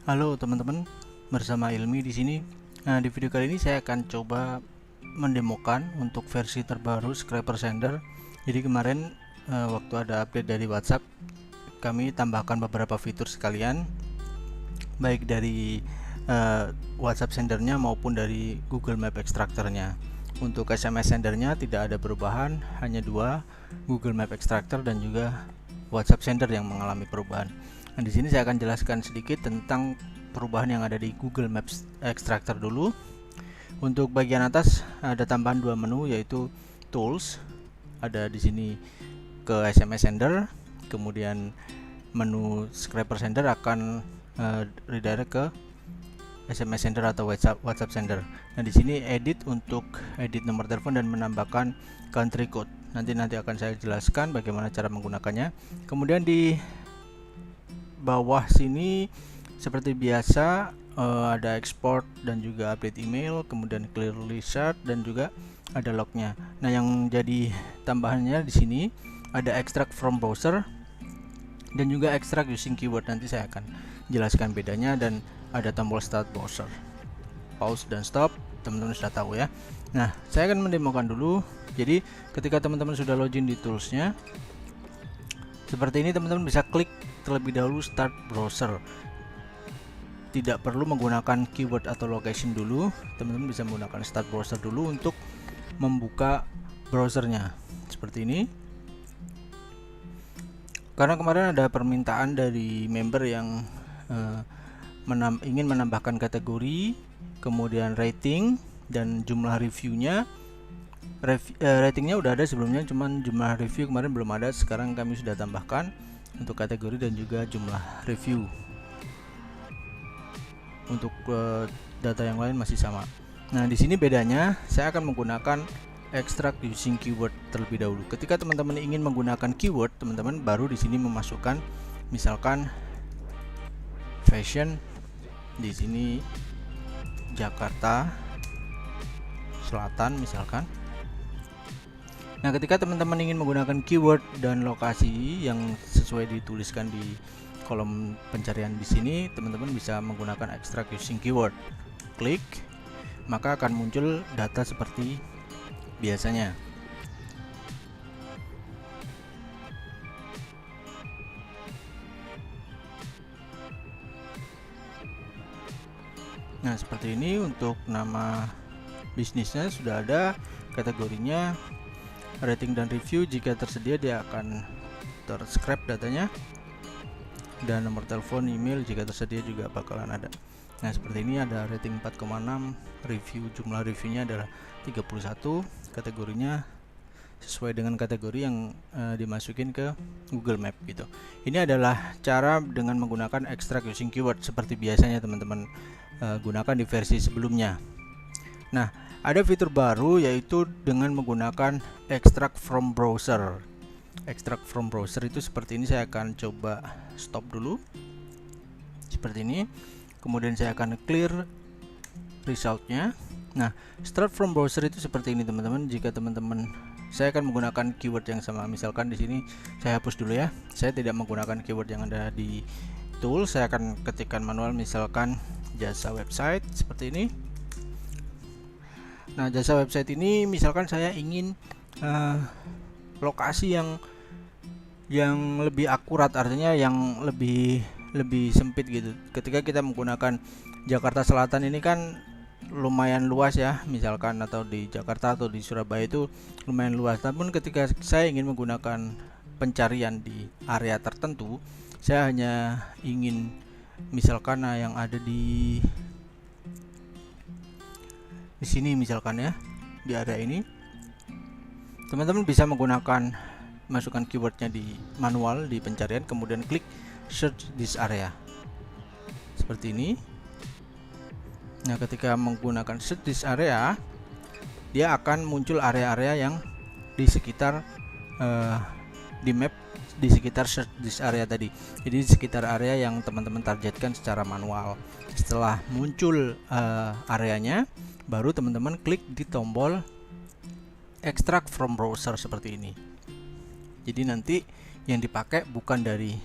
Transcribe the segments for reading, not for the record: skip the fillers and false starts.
Halo teman-teman, bersama Ilmi di sini. Nah, di video kali ini saya akan coba mendemokan untuk versi terbaru Scrapper Sender. Jadi kemarin waktu ada update dari WhatsApp, kami tambahkan beberapa fitur sekalian, baik dari WhatsApp sendernya maupun dari Google Map Extractor-nya. Untuk SMS sendernya tidak ada perubahan, hanya dua, Google Map Extractor dan juga WhatsApp sender yang mengalami perubahan. Nah, di sini saya akan jelaskan sedikit tentang perubahan yang ada di Google Maps Extractor dulu. Untuk bagian atas ada tambahan dua menu, yaitu Tools. Ada di sini ke SMS Sender, kemudian menu Scrapper Sender akan redirect ke SMS Sender atau WhatsApp Sender. Nah, di sini edit untuk edit nomor telepon dan menambahkan country code. Nanti akan saya jelaskan bagaimana cara menggunakannya. Kemudian di bawah sini seperti biasa ada export dan juga update email, kemudian clearly chart dan juga ada lognya. Nah, yang jadi tambahannya di sini ada extract from browser dan juga extract using keyword. Nanti saya akan jelaskan bedanya, dan ada tombol start browser, pause dan stop. Teman-teman sudah tahu ya. Nah, saya akan mendemokan dulu. Jadi ketika teman-teman sudah login di toolsnya seperti ini, teman-teman bisa klik terlebih dahulu start browser. Tidak perlu menggunakan keyword atau location dulu, teman-teman bisa menggunakan start browser dulu untuk membuka browsernya seperti ini. Karena kemarin ada permintaan dari member yang ingin menambahkan kategori, kemudian rating dan jumlah reviewnya. Ratingnya udah ada sebelumnya, cuman jumlah review kemarin belum ada. Sekarang kami sudah tambahkan untuk kategori dan juga jumlah review. Untuk data yang lain masih sama. Nah, di sini bedanya saya akan menggunakan extract using keyword terlebih dahulu. Ketika teman-teman ingin menggunakan keyword, teman-teman baru di sini memasukkan misalkan fashion, di sini Jakarta Selatan misalkan. Nah, ketika teman-teman ingin menggunakan keyword dan lokasi yang sesuai dituliskan di kolom pencarian di sini, teman-teman bisa menggunakan extract using keyword. Klik, maka akan muncul data seperti biasanya. Nah, seperti ini. Untuk nama bisnisnya sudah ada, kategorinya rating dan review. Jika tersedia dia akan terscrap datanya, dan nomor telepon, email jika tersedia juga bakalan ada. Nah, seperti ini ada rating 4,6, review, jumlah reviewnya adalah 31, kategorinya sesuai dengan kategori yang dimasukin ke Google Map gitu. Ini adalah cara dengan menggunakan extract using keyword seperti biasanya teman-teman gunakan di versi sebelumnya. Nah, ada fitur baru yaitu dengan menggunakan extract from browser. Extract from browser itu seperti ini. Saya akan coba stop dulu seperti ini, kemudian saya akan clear resultnya. Nah, start from browser itu seperti ini teman-teman. Jika teman-teman, saya akan menggunakan keyword yang sama. Misalkan di sini saya hapus dulu ya, saya tidak menggunakan keyword yang ada di tool. Saya akan ketikkan manual, misalkan jasa website seperti ini. Nah, jasa website ini misalkan saya ingin lokasi yang lebih akurat, artinya yang lebih sempit gitu. Ketika kita menggunakan Jakarta Selatan ini kan lumayan luas ya, misalkan, atau di Jakarta atau di Surabaya itu lumayan luas. Namun ketika saya ingin menggunakan pencarian di area tertentu, saya hanya ingin misalkan yang ada di sini misalkan ya, di area ini, teman-teman bisa menggunakan, masukkan keywordnya di manual di pencarian, kemudian klik search this area seperti ini. Nah, ketika menggunakan search this area, dia akan muncul area-area yang di sekitar di map, di sekitar search this area tadi. Jadi di sekitar area yang teman-teman targetkan secara manual. Setelah muncul areanya, baru teman-teman klik di tombol extract from browser seperti ini. Jadi nanti yang dipakai bukan dari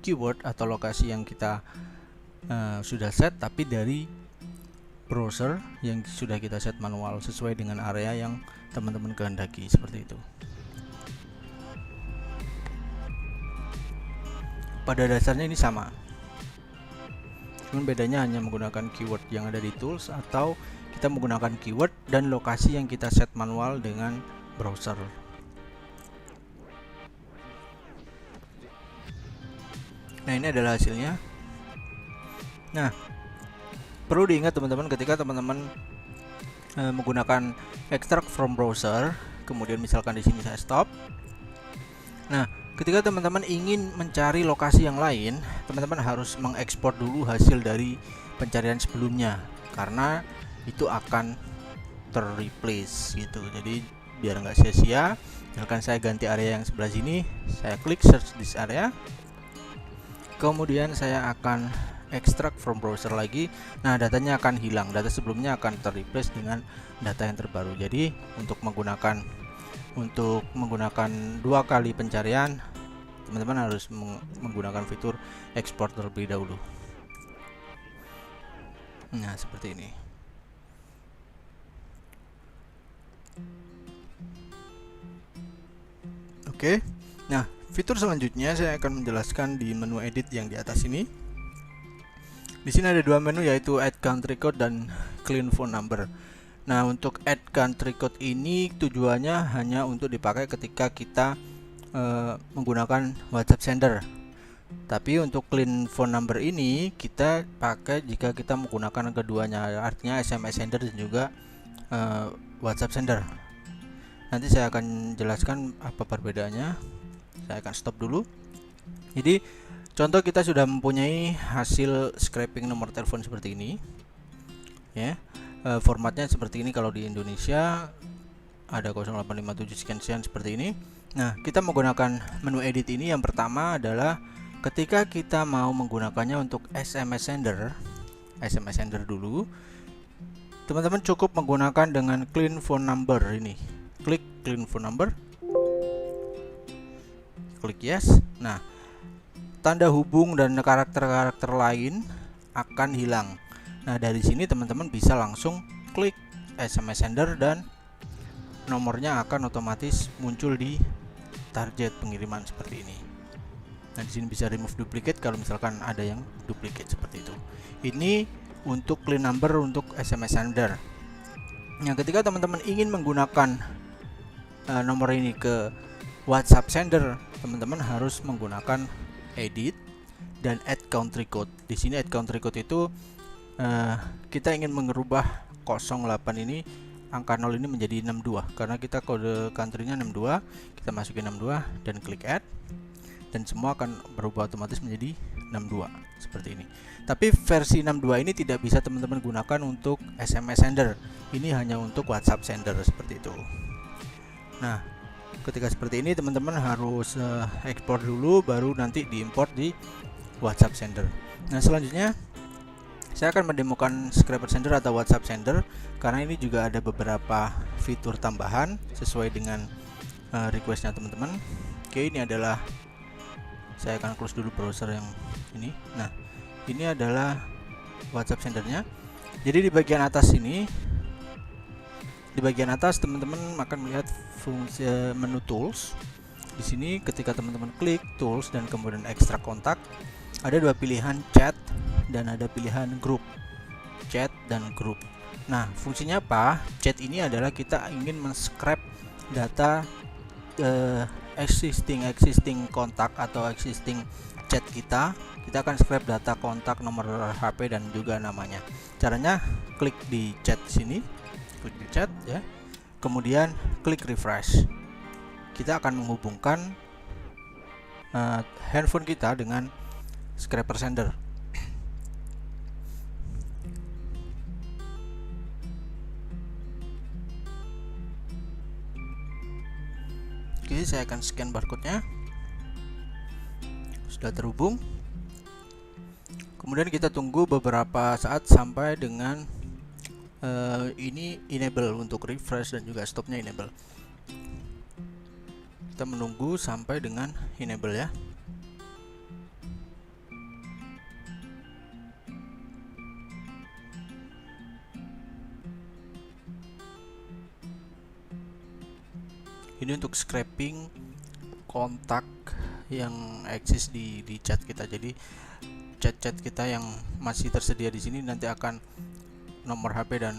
keyword atau lokasi yang kita sudah set, tapi dari browser yang sudah kita set manual sesuai dengan area yang teman-teman kehendaki, seperti itu. Pada dasarnya ini sama, cuman bedanya hanya menggunakan keyword yang ada di tools atau kita menggunakan keyword dan lokasi yang kita set manual dengan browser. Nah, ini adalah hasilnya. Nah, perlu diingat teman-teman, ketika teman-teman menggunakan extract from browser, kemudian misalkan di sini saya stop. Nah, ketika teman-teman ingin mencari lokasi yang lain, teman-teman harus mengekspor dulu hasil dari pencarian sebelumnya, karena itu akan terreplace gitu. Jadi biar nggak sia-sia, misalkan saya ganti area yang sebelah sini, saya klik search this area, kemudian saya akan extract from browser lagi. Nah, datanya akan hilang, data sebelumnya akan terreplace dengan data yang terbaru. Jadi untuk menggunakan 2 kali pencarian, teman-teman harus menggunakan fitur export terlebih dahulu. Nah, seperti ini. Oke. Nah, fitur selanjutnya saya akan menjelaskan di menu edit yang di atas ini. Di sini ada 2 menu, yaitu add country code dan clean phone number. Nah, untuk add country code ini tujuannya hanya untuk dipakai ketika kita menggunakan WhatsApp sender. Tapi untuk clean phone number ini kita pakai jika kita menggunakan keduanya, artinya SMS sender dan juga WhatsApp sender. Nanti saya akan jelaskan apa perbedaannya. Saya akan stop dulu. Jadi contoh, kita sudah mempunyai hasil scraping nomor telepon seperti ini, ya. Formatnya seperti ini. Kalau di Indonesia ada 0857 sekian seperti ini. Nah, kita menggunakan menu edit ini. Yang pertama adalah ketika kita mau menggunakannya untuk SMS sender dulu, teman-teman cukup menggunakan dengan clean phone number ini. Klik clean phone number, klik yes. Nah, tanda hubung dan karakter-karakter lain akan hilang. Nah, dari sini teman-teman bisa langsung klik SMS sender dan nomornya akan otomatis muncul di target pengiriman seperti ini. Nah, di sini bisa remove duplicate kalau misalkan ada yang duplicate seperti itu. Ini untuk clean number untuk SMS sender. Nah, ketika teman-teman ingin menggunakan nomor ini ke WhatsApp sender, teman-teman harus menggunakan edit dan add country code. Di sini add country code itu kita ingin merubah 08 ini, angka 0 ini menjadi 62 karena kita kode country-nya 62. Kita masukin 62 dan klik add, dan semua akan berubah otomatis menjadi 62 seperti ini. Tapi versi 62 ini tidak bisa teman-teman gunakan untuk SMS sender. Ini hanya untuk WhatsApp sender seperti itu. Nah, ketika seperti ini teman-teman harus ekspor dulu, baru nanti diimport di WhatsApp sender. Nah, selanjutnya saya akan mendemokan scraper sender atau WhatsApp sender, karena ini juga ada beberapa fitur tambahan sesuai dengan requestnya teman-teman. Oke, ini adalah, saya akan close dulu browser yang ini. Nah, ini adalah WhatsApp sendernya. Jadi di bagian atas ini, di bagian atas teman-teman akan melihat fungsi menu tools. Di sini ketika teman-teman klik tools dan kemudian ekstrak kontak, ada 2 pilihan, chat dan ada pilihan grup. Chat dan grup. Nah, fungsinya apa? Chat ini adalah kita ingin men-scrap data existing kontak atau existing chat kita. Kita akan scrap data kontak, nomor HP dan juga namanya. Caranya klik di chat sini, klik di chat ya. Kemudian klik refresh. Kita akan menghubungkan handphone kita dengan scraper sender. Oke, saya akan scan barcode-nya. Sudah terhubung. Kemudian kita tunggu beberapa saat sampai dengan ini enable untuk refresh dan juga stopnya enable. Kita menunggu sampai dengan enable ya. Ini untuk scraping kontak yang eksis di chat kita. Jadi chat-chat kita yang masih tersedia di sini nanti akan nomor HP dan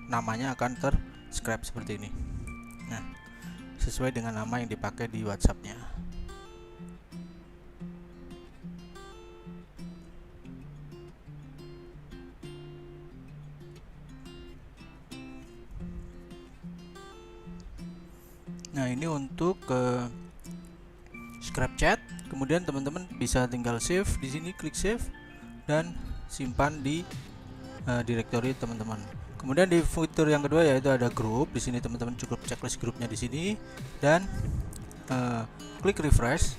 namanya akan ter-scrap seperti ini. Nah, sesuai dengan nama yang dipakai di WhatsApp-nya. Nah, ini untuk scrap chat. Kemudian teman-teman bisa tinggal save di sini, klik save dan simpan di directory teman-teman. Kemudian di fitur yang kedua yaitu ada grup. Di sini teman-teman cukup checklist grupnya di sini dan klik refresh.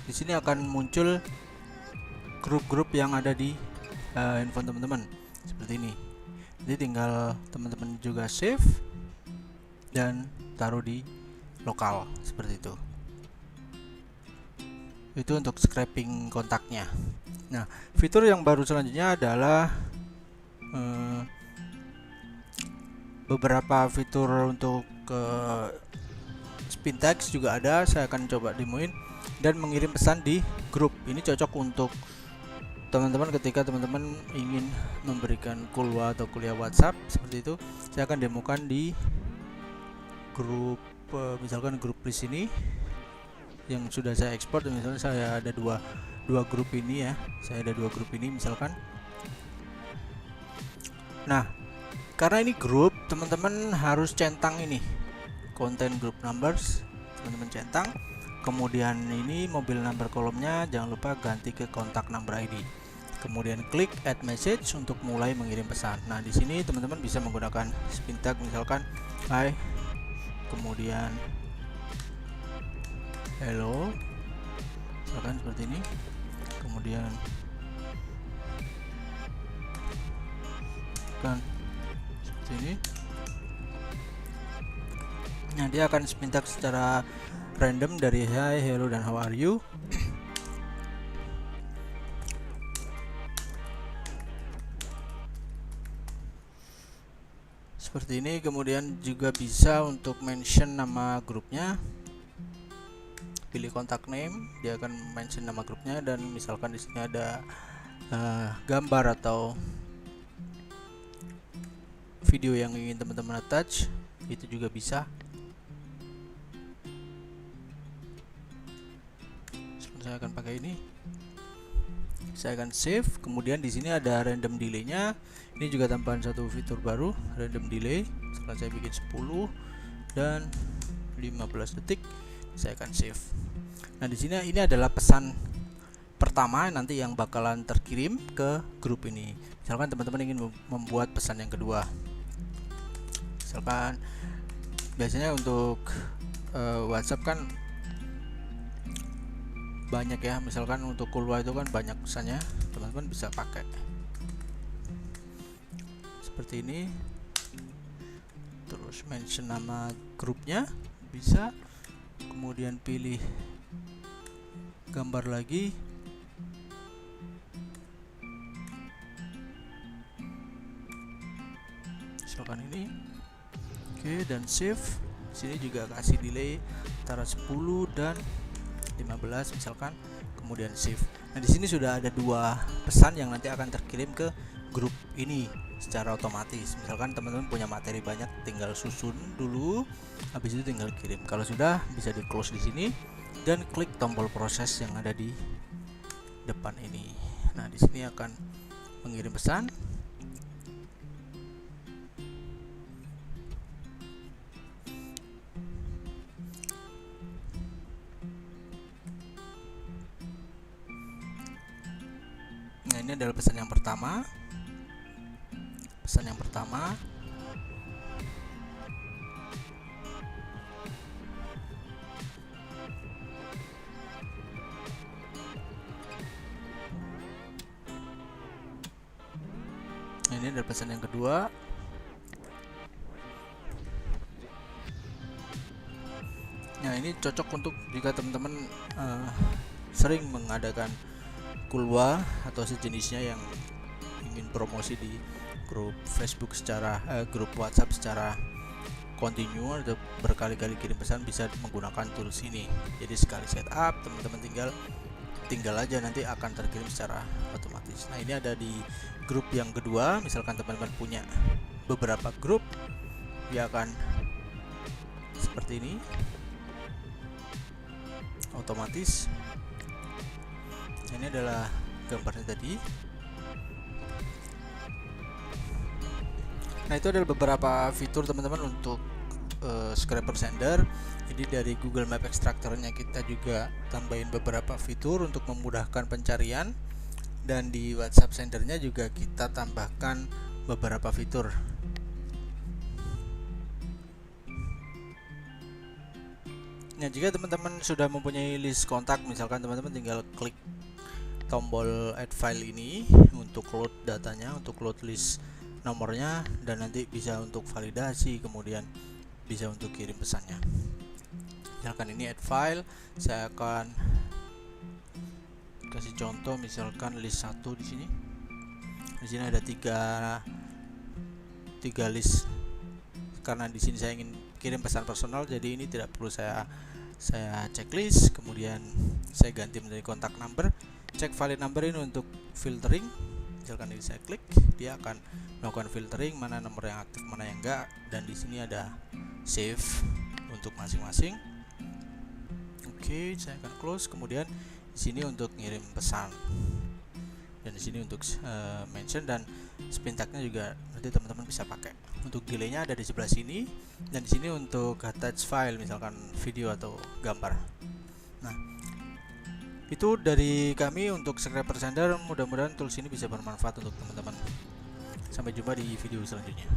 Di sini akan muncul grup-grup yang ada di handphone teman-teman seperti ini. Jadi tinggal teman-teman juga save dan taruh di lokal seperti itu. Itu untuk scraping kontaknya. Nah, fitur yang baru selanjutnya adalah beberapa fitur untuk spin text juga ada. Saya akan coba demoin dan mengirim pesan di grup. Ini cocok untuk teman-teman ketika teman-teman ingin memberikan kuliah atau kuliah WhatsApp seperti itu. Saya akan demokan di grup, misalkan grup list ini yang sudah saya ekspor. Misalnya saya ada dua grup ini ya, saya ada dua grup ini misalkan. Nah, karena ini grup, teman-teman harus centang ini content group numbers, teman-teman centang. Kemudian ini mobile number kolomnya jangan lupa ganti ke kontak number ID. Kemudian klik add message untuk mulai mengirim pesan. Nah, di sini teman-teman bisa menggunakan spin tag misalkan hi, kemudian hello, misalkan seperti ini. Kemudian kan seperti ini. Nah, dia akan spin tag secara random dari hi, hello, dan how are you. Seperti ini. Kemudian juga bisa untuk mention nama grupnya. Pilih kontak name, dia akan mention nama grupnya dan misalkan di sini ada gambar atau video yang ingin teman-teman attach, itu juga bisa. Saya akan pakai ini. Saya akan save. Kemudian di sini ada random delay-nya. Ini juga tambahan satu fitur baru, random delay. Setelah saya bikin 10 dan 15 detik, saya akan save. Nah, di sini ini adalah pesan pertama nanti yang bakalan terkirim ke grup ini. Misalkan teman-teman ingin membuat pesan yang kedua. Misalkan biasanya untuk WhatsApp kan banyak ya, misalkan untuk kuliah itu kan banyak pesannya, teman-teman bisa pakai seperti ini. Terus mention nama grupnya bisa, kemudian pilih gambar lagi, misalkan ini. Oke, dan save. Sini juga kasih delay antara 10 dan 15 misalkan, kemudian save. Nah, di sini sudah ada dua pesan yang nanti akan terkirim ke grup ini secara otomatis. Misalkan teman-teman punya materi banyak, tinggal susun dulu, habis itu tinggal kirim. Kalau sudah, bisa di close di sini dan klik tombol proses yang ada di depan ini. Nah, di sini akan mengirim pesan. Nah, ini adalah pesan yang pertama. Pesan yang pertama. Nah, ini adalah pesan yang kedua. Nah, ini cocok untuk jika teman-teman sering mengadakan kulwa atau sejenisnya yang ngirimin promosi di grup Facebook secara grup WhatsApp secara kontinu atau berkali-kali kirim pesan, bisa menggunakan tools ini. Jadi sekali setup teman-teman tinggal aja, nanti akan terkirim secara otomatis. Nah, ini ada di grup yang kedua. Misalkan teman-teman punya beberapa grup, dia akan seperti ini, otomatis. Ini adalah gambarnya tadi. Nah, itu adalah beberapa fitur teman-teman untuk scraper sender. Jadi dari Google Map Extractor-nya kita juga tambahin beberapa fitur untuk memudahkan pencarian, dan di WhatsApp sendernya juga kita tambahkan beberapa fitur. Nah, jika teman-teman sudah mempunyai list kontak, misalkan teman-teman tinggal klik tombol add file ini untuk load datanya, untuk load list nomornya, dan nanti bisa untuk validasi, kemudian bisa untuk kirim pesannya. Misalkan ini add file, saya akan kasih contoh, misalkan list 1 di sini. Di sini ada tiga list. Karena di sini saya ingin kirim pesan personal, jadi ini tidak perlu saya checklist. Kemudian saya ganti menjadi kontak number, cek valid number ini untuk filtering. Misalkan ini saya klik, dia akan melakukan filtering mana nomor yang aktif, mana yang enggak, dan di sini ada save untuk masing-masing. Oke, saya akan close. Kemudian di sini untuk ngirim pesan, dan di sini untuk mention, dan spin tag-nya juga nanti teman-teman bisa pakai. Untuk delay-nya ada di sebelah sini, dan di sini untuk attach file, misalkan video atau gambar. Nah, itu dari kami untuk scraper sender. Mudah-mudahan tools ini bisa bermanfaat untuk teman-teman. Sampai jumpa di video selanjutnya.